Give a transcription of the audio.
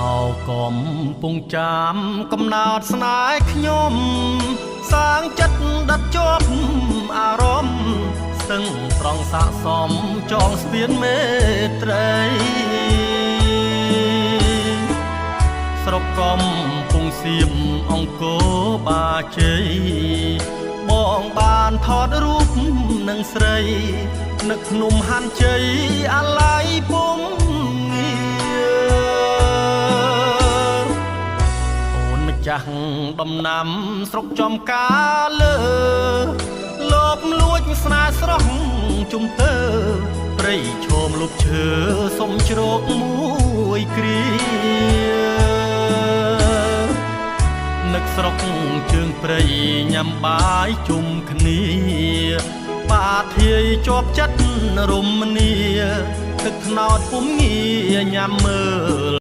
អោកំពុងចាំកំណើតស្នេហ៍ខ្ញុំសាងចិត្តដិតជាប់អារម្មណ៍ស្ទឹងត្រង់ស័កសមចងស្ពានមេត្រីស្រុកកំពុងសៀមអង្គរបាជ័យបងបានថតរូបនឹងស្រីនឹកភ្នំហាន់ជ័យអាឡ័យពុំចាស់ដំណាំស្រុកចំការលើលបលួចស្នេហ៍ស្រស់ជុំទើព្រៃឈោមលុបឈើសុំជ្រកមួយគ្រានឹកស្រុកជើងព្រៃញ៉ាំបាយជុំគ្នាបាធាយជាប់ចិត្តរមនីទឹកថ្នោតពុំងាញ៉ាំមើល